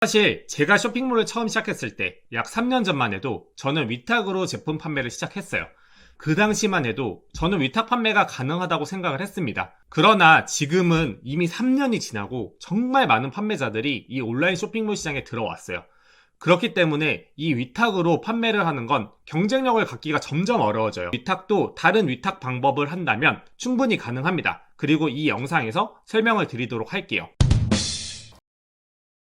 사실 제가 쇼핑몰을 처음 시작했을 때 약 3년 전만 해도 저는 위탁으로 제품 판매를 시작했어요. 그 당시만 해도 저는 위탁 판매가 가능하다고 생각을 했습니다. 그러나 지금은 이미 3년이 지나고 정말 많은 판매자들이 이 온라인 쇼핑몰 시장에 들어왔어요. 그렇기 때문에 이 위탁으로 판매를 하는 건 경쟁력을 갖기가 점점 어려워져요. 위탁도 다른 위탁 방법을 한다면 충분히 가능합니다. 그리고 이 영상에서 설명을 드리도록 할게요.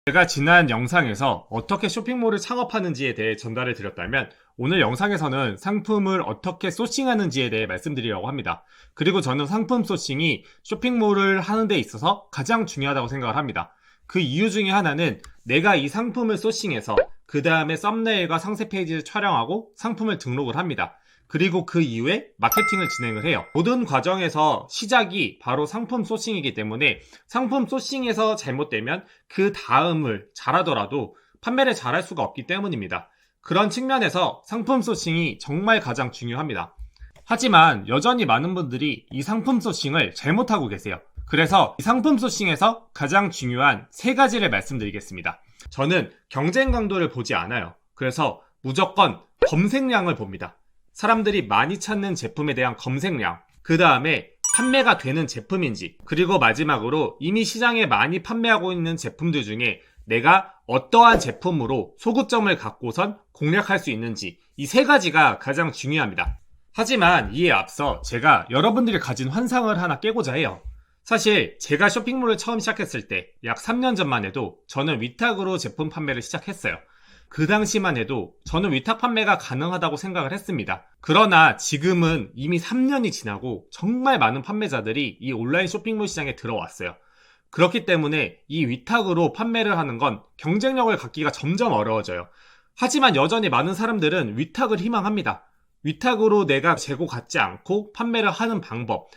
제가 지난 영상에서 어떻게 쇼핑몰을 창업하는지에 대해 전달을 드렸다면 오늘 영상에서는 상품을 어떻게 소싱하는지에 대해 말씀드리려고 합니다. 그리고 저는 상품 소싱이 쇼핑몰을 하는 데 있어서 가장 중요하다고 생각을 합니다. 그 이유 중에 하나는 내가 이 상품을 소싱해서 그 다음에 썸네일과 상세 페이지를 촬영하고 상품을 등록을 합니다. 그리고 그 이후에 마케팅을 진행을 해요. 모든 과정에서 시작이 바로 상품 소싱이기 때문에 상품 소싱에서 잘못되면 그 다음을 잘하더라도 판매를 잘할 수가 없기 때문입니다. 그런 측면에서 상품 소싱이 정말 가장 중요합니다. 하지만 여전히 많은 분들이 이 상품 소싱을 잘못하고 계세요. 그래서 이 상품 소싱에서 가장 중요한 세 가지를 말씀드리겠습니다. 저는 경쟁 강도를 보지 않아요. 그래서 무조건 검색량을 봅니다. 사람들이 많이 찾는 제품에 대한 검색량, 그 다음에 판매가 되는 제품인지, 그리고 마지막으로 이미 시장에 많이 판매하고 있는 제품들 중에 내가 어떠한 제품으로 소구점을 갖고선 공략할 수 있는지, 이 세 가지가 가장 중요합니다. 하지만 이에 앞서 제가 여러분들이 가진 환상을 하나 깨고자 해요. 사실 제가 쇼핑몰을 처음 시작했을 때 약 3년 전만 해도 저는 위탁으로 제품 판매를 시작했어요. 그 당시만 해도 저는 위탁 판매가 가능하다고 생각을 했습니다. 그러나 지금은 이미 3년이 지나고 정말 많은 판매자들이 이 온라인 쇼핑몰 시장에 들어왔어요. 그렇기 때문에 이 위탁으로 판매를 하는 건 경쟁력을 갖기가 점점 어려워져요. 하지만 여전히 많은 사람들은 위탁을 희망합니다. 위탁으로 내가 재고 갖지 않고 판매를 하는 방법,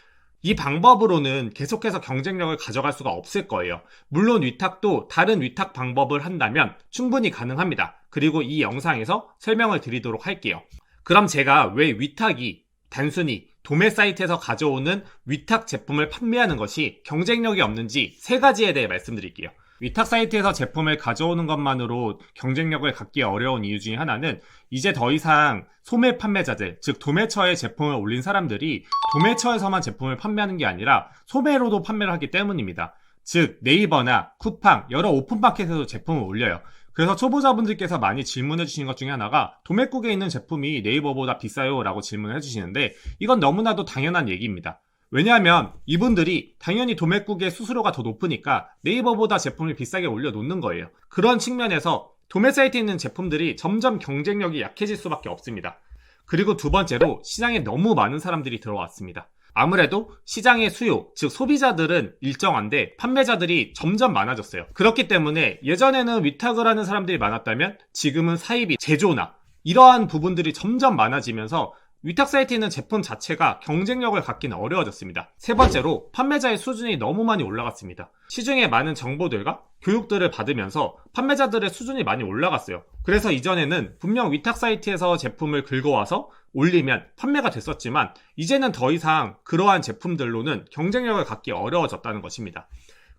이 방법으로는 계속해서 경쟁력을 가져갈 수가 없을 거예요. 물론 위탁도 다른 위탁 방법을 한다면 충분히 가능합니다. 그리고 이 영상에서 설명을 드리도록 할게요. 그럼 제가 왜 위탁이 단순히 도매 사이트에서 가져오는 위탁 제품을 판매하는 것이 경쟁력이 없는지 세 가지에 대해 말씀드릴게요. 위탁 사이트에서 제품을 가져오는 것만으로 경쟁력을 갖기 어려운 이유 중에 하나는 이제 더 이상 소매 판매자들, 즉 도매처에 제품을 올린 사람들이 도매처에서만 제품을 판매하는 게 아니라 소매로도 판매를 하기 때문입니다. 즉 네이버나 쿠팡, 여러 오픈마켓에도 제품을 올려요. 그래서 초보자분들께서 많이 질문해 주시는 것 중에 하나가 도매국에 있는 제품이 네이버보다 비싸요? 라고 질문을 해주시는데 이건 너무나도 당연한 얘기입니다. 왜냐하면 이분들이 당연히 도매국의 수수료가 더 높으니까 네이버보다 제품을 비싸게 올려놓는 거예요. 그런 측면에서 도매 사이트에 있는 제품들이 점점 경쟁력이 약해질 수밖에 없습니다. 그리고 두 번째로 시장에 너무 많은 사람들이 들어왔습니다. 아무래도 시장의 수요, 즉 소비자들은 일정한데 판매자들이 점점 많아졌어요. 그렇기 때문에 예전에는 위탁을 하는 사람들이 많았다면 지금은 사입이, 제조나 이러한 부분들이 점점 많아지면서 위탁 사이트에 있는 제품 자체가 경쟁력을 갖기는 어려워졌습니다. 세 번째로 판매자의 수준이 너무 많이 올라갔습니다. 시중에 많은 정보들과 교육들을 받으면서 판매자들의 수준이 많이 올라갔어요. 그래서 이전에는 분명 위탁 사이트에서 제품을 긁어와서 올리면 판매가 됐었지만 이제는 더 이상 그러한 제품들로는 경쟁력을 갖기 어려워졌다는 것입니다.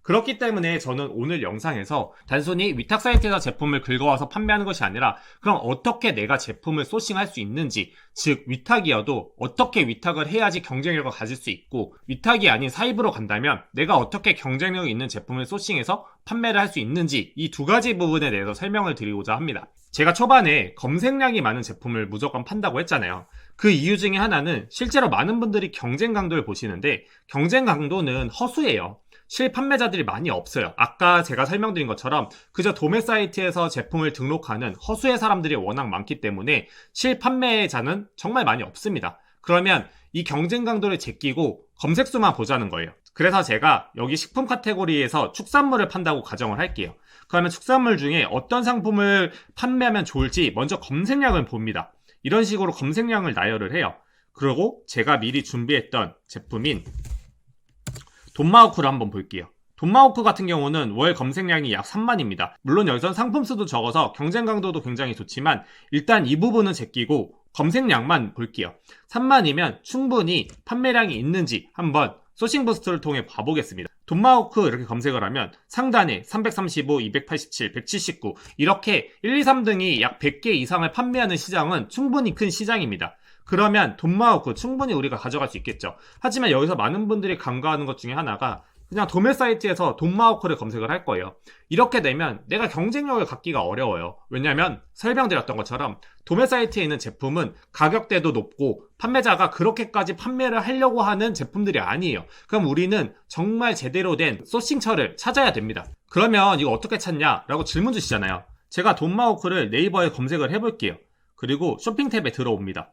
그렇기 때문에 저는 오늘 영상에서 단순히 위탁 사이트에서 제품을 긁어와서 판매하는 것이 아니라 그럼 어떻게 내가 제품을 소싱할 수 있는지, 즉 위탁이어도 어떻게 위탁을 해야지 경쟁력을 가질 수 있고 위탁이 아닌 사입으로 간다면 내가 어떻게 경쟁력이 있는 제품을 소싱해서 판매를 할 수 있는지 이 두 가지 부분에 대해서 설명을 드리고자 합니다. 제가 초반에 검색량이 많은 제품을 무조건 판다고 했잖아요. 그 이유 중에 하나는 실제로 많은 분들이 경쟁 강도를 보시는데 경쟁 강도는 허수예요. 실판매자들이 많이 없어요. 아까 제가 설명드린 것처럼 그저 도매 사이트에서 제품을 등록하는 허수의 사람들이 워낙 많기 때문에 실판매자는 정말 많이 없습니다. 그러면 이 경쟁 강도를 제끼고 검색수만 보자는 거예요. 그래서 제가 여기 식품 카테고리에서 축산물을 판다고 가정을 할게요. 그러면 축산물 중에 어떤 상품을 판매하면 좋을지 먼저 검색량을 봅니다. 이런 식으로 검색량을 나열을 해요. 그리고 제가 미리 준비했던 제품인 돈마호크를 한번 볼게요. 돈마호크 같은 경우는 월 검색량이 약 3만입니다. 물론 여기선 상품 수도 적어서 경쟁 강도도 굉장히 좋지만 일단 이 부분은 제끼고 검색량만 볼게요. 3만이면 충분히 판매량이 있는지 한번 소싱 부스트를 통해 봐보겠습니다. 돈마호크 이렇게 검색을 하면 상단에 335, 287, 179 이렇게 1, 2, 3등이 약 100개 이상을 판매하는 시장은 충분히 큰 시장입니다. 그러면 돈마호크 충분히 우리가 가져갈 수 있겠죠. 하지만 여기서 많은 분들이 간과하는 것 중에 하나가 그냥 도매 사이트에서 돈마호크를 검색을 할 거예요. 이렇게 되면 내가 경쟁력을 갖기가 어려워요. 왜냐하면 설명드렸던 것처럼 도매 사이트에 있는 제품은 가격대도 높고 판매자가 그렇게까지 판매를 하려고 하는 제품들이 아니에요. 그럼 우리는 정말 제대로 된 소싱처를 찾아야 됩니다. 그러면 이거 어떻게 찾냐? 라고 질문 주시잖아요. 제가 돈마호크를 네이버에 검색을 해볼게요. 그리고 쇼핑 탭에 들어옵니다.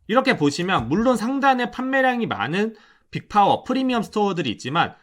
이렇게 보시면 물론 상단에 판매량이 많은 빅파워, 프리미엄 스토어들이 있지만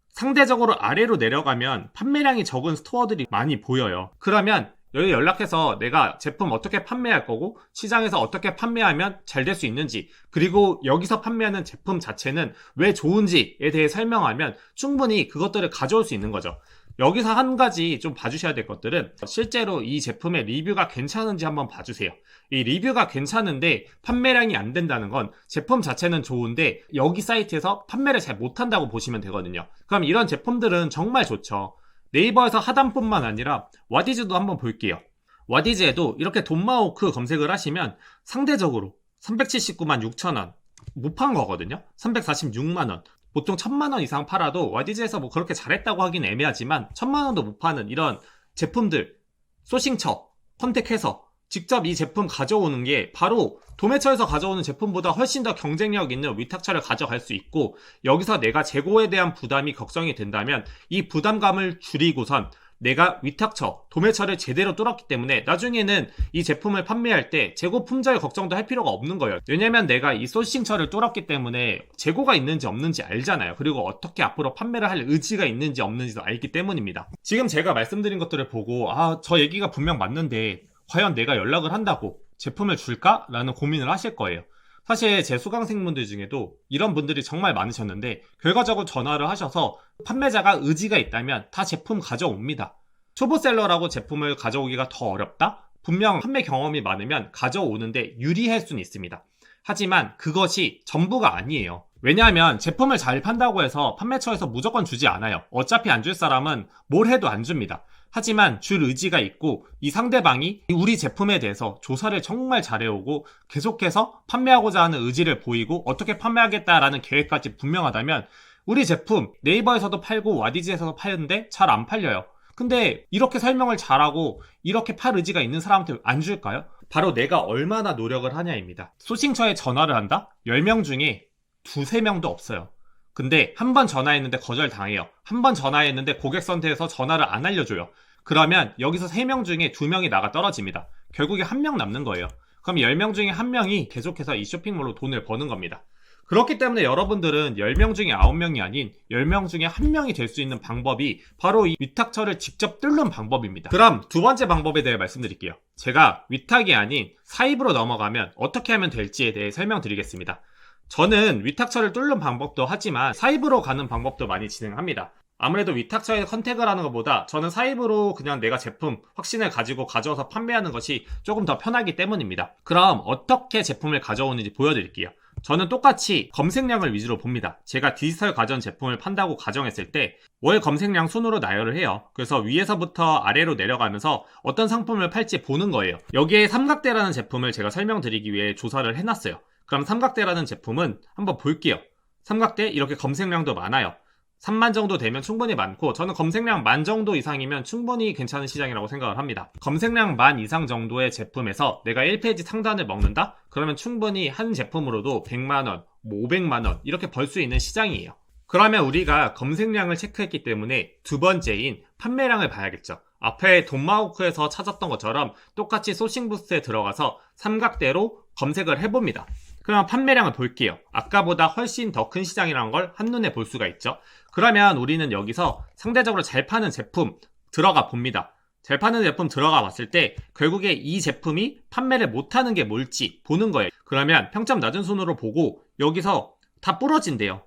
상대적으로 아래로 내려가면 판매량이 적은 스토어들이 많이 보여요. 그러면 여기 연락해서 내가 제품 어떻게 판매할 거고 시장에서 어떻게 판매하면 잘 될 수 있는지 그리고 여기서 판매하는 제품 자체는 왜 좋은지에 대해 설명하면 충분히 그것들을 가져올 수 있는 거죠. 여기서 한 가지 좀 봐주셔야 될 것들은 실제로 이 제품의 리뷰가 괜찮은지 한번 봐주세요. 이 리뷰가 괜찮은데 판매량이 안 된다는 건 제품 자체는 좋은데 여기 사이트에서 판매를 잘 못한다고 보시면 되거든요. 그럼 이런 제품들은 정말 좋죠. 네이버에서 하단뿐만 아니라 와디즈도 한번 볼게요. 와디즈에도 이렇게 돈마호크 검색을 하시면 상대적으로 379만 6천원 못 판 거거든요. 346만원 보통 1000만원 이상 팔아도 와디즈에서 뭐 그렇게 잘했다고 하긴 애매하지만 1000만원도 못 파는 이런 제품들 소싱처 컨택해서 직접 이 제품 가져오는 게 바로 도매처에서 가져오는 제품보다 훨씬 더 경쟁력 있는 위탁처를 가져갈 수 있고 여기서 내가 재고에 대한 부담이 걱정이 된다면 이 부담감을 줄이고선 내가 위탁처, 도매처를 제대로 뚫었기 때문에 나중에는 이 제품을 판매할 때 재고 품절 걱정도 할 필요가 없는 거예요. 왜냐면 내가 이 소싱처를 뚫었기 때문에 재고가 있는지 없는지 알잖아요. 그리고 어떻게 앞으로 판매를 할 의지가 있는지 없는지도 알기 때문입니다. 지금 제가 말씀드린 것들을 보고 저 얘기가 분명 맞는데 과연 내가 연락을 한다고 제품을 줄까? 라는 고민을 하실 거예요. 사실 제 수강생분들 중에도 이런 분들이 정말 많으셨는데 결과적으로 전화를 하셔서 판매자가 의지가 있다면 다 제품 가져옵니다. 초보셀러라고 제품을 가져오기가 더 어렵다? 분명 판매 경험이 많으면 가져오는데 유리할 수는 있습니다. 하지만 그것이 전부가 아니에요. 왜냐하면 제품을 잘 판다고 해서 판매처에서 무조건 주지 않아요. 어차피 안 줄 사람은 뭘 해도 안 줍니다. 하지만 줄 의지가 있고 이 상대방이 우리 제품에 대해서 조사를 정말 잘해오고 계속해서 판매하고자 하는 의지를 보이고 어떻게 판매하겠다라는 계획까지 분명하다면 우리 제품 네이버에서도 팔고 와디즈에서도 파는데 잘 안 팔려요. 근데 이렇게 설명을 잘하고 이렇게 팔 의지가 있는 사람한테 안 줄까요? 바로 내가 얼마나 노력을 하냐입니다. 소싱처에 전화를 한다? 10명 중에 2~3명도 없어요. 근데 한 번 전화했는데 거절당해요. 한 번 전화했는데 고객센터에서 전화를 안 알려줘요. 그러면 여기서 3명 중에 2명이 나가 떨어집니다. 결국에 1명 남는 거예요. 그럼 10명 중에 1명이 계속해서 이 쇼핑몰로 돈을 버는 겁니다. 그렇기 때문에 여러분들은 10명 중에 9명이 아닌 10명 중에 1명이 될 수 있는 방법이 바로 이 위탁처를 직접 뚫는 방법입니다. 그럼 두 번째 방법에 대해 말씀드릴게요. 제가 위탁이 아닌 사입으로 넘어가면 어떻게 하면 될지에 대해 설명드리겠습니다. 저는 위탁처를 뚫는 방법도 하지만 사입으로 가는 방법도 많이 진행합니다. 아무래도 위탁처에 컨택을 하는 것보다 저는 사입으로 그냥 내가 제품 확신을 가지고 가져와서 판매하는 것이 조금 더 편하기 때문입니다. 그럼 어떻게 제품을 가져오는지 보여드릴게요. 저는 똑같이 검색량을 위주로 봅니다. 제가 디지털 가전 제품을 판다고 가정했을 때 월 검색량 순으로 나열을 해요. 그래서 위에서부터 아래로 내려가면서 어떤 상품을 팔지 보는 거예요. 여기에 삼각대라는 제품을 제가 설명드리기 위해 조사를 해놨어요. 그럼 삼각대라는 제품은 한번 볼게요. 삼각대 이렇게 검색량도 많아요. 3만 정도 되면 충분히 많고 저는 검색량 10,000 정도 이상이면 충분히 괜찮은 시장이라고 생각을 합니다. 검색량 10,000 이상 정도의 제품에서 내가 1페이지 상단을 먹는다? 그러면 충분히 한 제품으로도 100만원, 500만원 이렇게 벌 수 있는 시장이에요. 그러면 우리가 검색량을 체크했기 때문에 두 번째인 판매량을 봐야겠죠. 앞에 돈마호크에서 찾았던 것처럼 똑같이 소싱부스트에 들어가서 삼각대로 검색을 해봅니다. 그럼 판매량을 볼게요. 아까보다 훨씬 더 큰 시장이라는 걸 한눈에 볼 수가 있죠. 그러면 우리는 여기서 상대적으로 잘 파는 제품 들어가 봅니다. 잘 파는 제품 들어가 봤을 때 결국에 이 제품이 판매를 못하는 게 뭘지 보는 거예요. 그러면 평점 낮은 순으로 보고 여기서 다 부러진대요.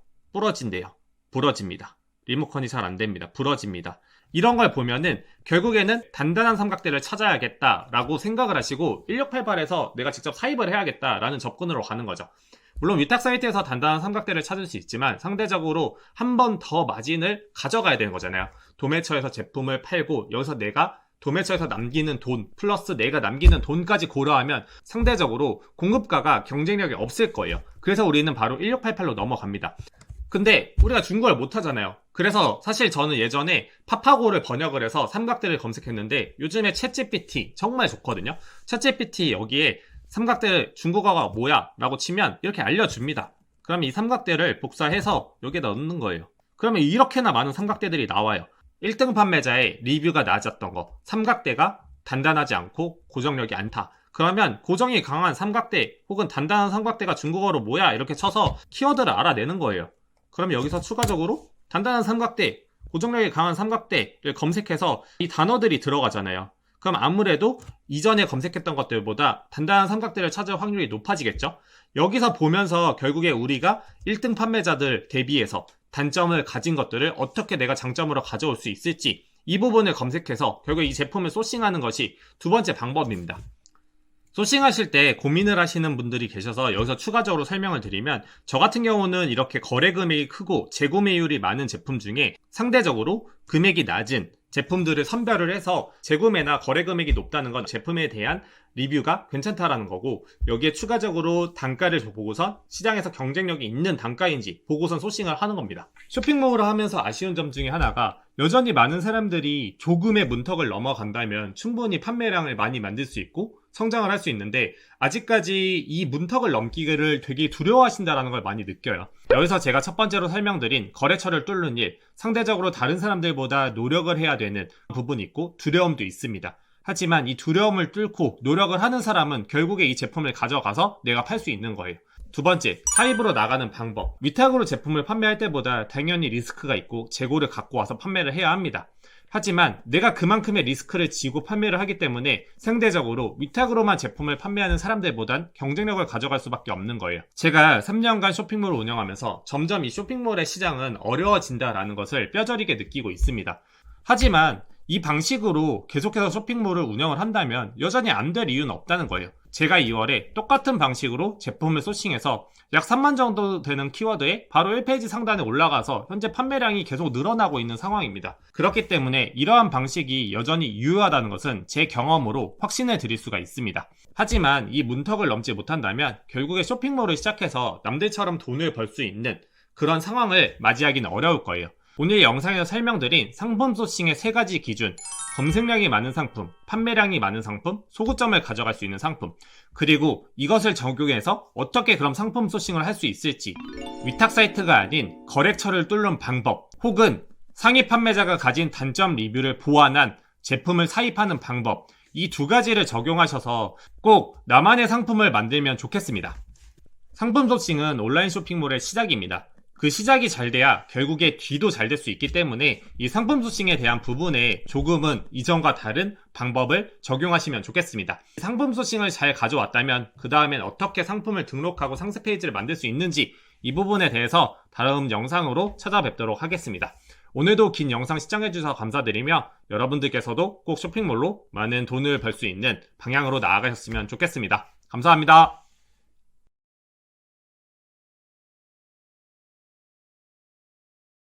부러집니다. 리모컨이 잘 안됩니다. 부러집니다. 이런 걸 보면은 결국에는 단단한 삼각대를 찾아야겠다라고 생각을 하시고 1688에서 내가 직접 사입을 해야겠다라는 접근으로 가는 거죠. 물론 위탁 사이트에서 단단한 삼각대를 찾을 수 있지만 상대적으로 한 번 더 마진을 가져가야 되는 거잖아요. 도매처에서 제품을 팔고 여기서 내가 도매처에서 남기는 돈 플러스 내가 남기는 돈까지 고려하면 상대적으로 공급가가 경쟁력이 없을 거예요. 그래서 우리는 바로 1688로 넘어갑니다. 근데 우리가 중국어를 못하잖아요. 그래서 사실 저는 예전에 파파고를 번역을 해서 삼각대를 검색했는데 요즘에 챗GPT 정말 좋거든요. 챗GPT 여기에 삼각대 중국어가 뭐야? 라고 치면 이렇게 알려줍니다. 그럼 이 삼각대를 복사해서 여기에 넣는 거예요. 그러면 이렇게나 많은 삼각대들이 나와요. 1등 판매자의 리뷰가 낮았던 거, 삼각대가 단단하지 않고 고정력이 않다. 그러면 고정이 강한 삼각대 혹은 단단한 삼각대가 중국어로 뭐야? 이렇게 쳐서 키워드를 알아내는 거예요. 그럼 여기서 추가적으로 단단한 삼각대, 고정력이 강한 삼각대를 검색해서 이 단어들이 들어가잖아요. 그럼 아무래도 이전에 검색했던 것들보다 단단한 삼각대를 찾을 확률이 높아지겠죠? 여기서 보면서 결국에 우리가 1등 판매자들 대비해서 단점을 가진 것들을 어떻게 내가 장점으로 가져올 수 있을지 이 부분을 검색해서 결국 이 제품을 소싱하는 것이 두 번째 방법입니다. 소싱하실 때 고민을 하시는 분들이 계셔서 여기서 추가적으로 설명을 드리면 저 같은 경우는 이렇게 거래 금액이 크고 재구매율이 많은 제품 중에 상대적으로 금액이 낮은 제품들을 선별을 해서 재구매나 거래 금액이 높다는 건 제품에 대한 리뷰가 괜찮다라는 거고 여기에 추가적으로 단가를 보고선 시장에서 경쟁력이 있는 단가인지 보고선 소싱을 하는 겁니다. 쇼핑몰을 하면서 아쉬운 점 중에 하나가 여전히 많은 사람들이 조금의 문턱을 넘어간다면 충분히 판매량을 많이 만들 수 있고 성장을 할 수 있는데 아직까지 이 문턱을 넘기기를 되게 두려워하신다는 걸 많이 느껴요. 여기서 제가 첫 번째로 설명드린 거래처를 뚫는 일, 상대적으로 다른 사람들보다 노력을 해야 되는 부분이 있고 두려움도 있습니다. 하지만 이 두려움을 뚫고 노력을 하는 사람은 결국에 이 제품을 가져가서 내가 팔 수 있는 거예요. 두 번째, 사입으로 나가는 방법. 위탁으로 제품을 판매할 때보다 당연히 리스크가 있고 재고를 갖고 와서 판매를 해야 합니다. 하지만 내가 그만큼의 리스크를 지고 판매를 하기 때문에 상대적으로 위탁으로만 제품을 판매하는 사람들보단 경쟁력을 가져갈 수밖에 없는 거예요. 제가 3년간 쇼핑몰을 운영하면서 점점 이 쇼핑몰의 시장은 어려워진다라는 것을 뼈저리게 느끼고 있습니다. 하지만 이 방식으로 계속해서 쇼핑몰을 운영을 한다면 여전히 안 될 이유는 없다는 거예요. 제가 2월에 똑같은 방식으로 제품을 소싱해서 약 3만 정도 되는 키워드에 바로 1페이지 상단에 올라가서 현재 판매량이 계속 늘어나고 있는 상황입니다. 그렇기 때문에 이러한 방식이 여전히 유효하다는 것은 제 경험으로 확신을 드릴 수가 있습니다. 하지만 이 문턱을 넘지 못한다면 결국에 쇼핑몰을 시작해서 남들처럼 돈을 벌 수 있는 그런 상황을 맞이하기는 어려울 거예요. 오늘 영상에서 설명드린 상품 소싱의 3가지 기준, 검색량이 많은 상품, 판매량이 많은 상품, 소구점을 가져갈 수 있는 상품, 그리고 이것을 적용해서 어떻게 그럼 상품 소싱을 할 수 있을지, 위탁 사이트가 아닌 거래처를 뚫는 방법, 혹은 상위 판매자가 가진 단점 리뷰를 보완한 제품을 사입하는 방법, 이 2가지를 적용하셔서 꼭 나만의 상품을 만들면 좋겠습니다. 상품 소싱은 온라인 쇼핑몰의 시작입니다. 그 시작이 잘 돼야 결국에 뒤도 잘 될 수 있기 때문에 이 상품 소싱에 대한 부분에 조금은 이전과 다른 방법을 적용하시면 좋겠습니다. 상품 소싱을 잘 가져왔다면 그 다음엔 어떻게 상품을 등록하고 상세 페이지를 만들 수 있는지 이 부분에 대해서 다음 영상으로 찾아뵙도록 하겠습니다. 오늘도 긴 영상 시청해주셔서 감사드리며 여러분들께서도 꼭 쇼핑몰로 많은 돈을 벌 수 있는 방향으로 나아가셨으면 좋겠습니다. 감사합니다.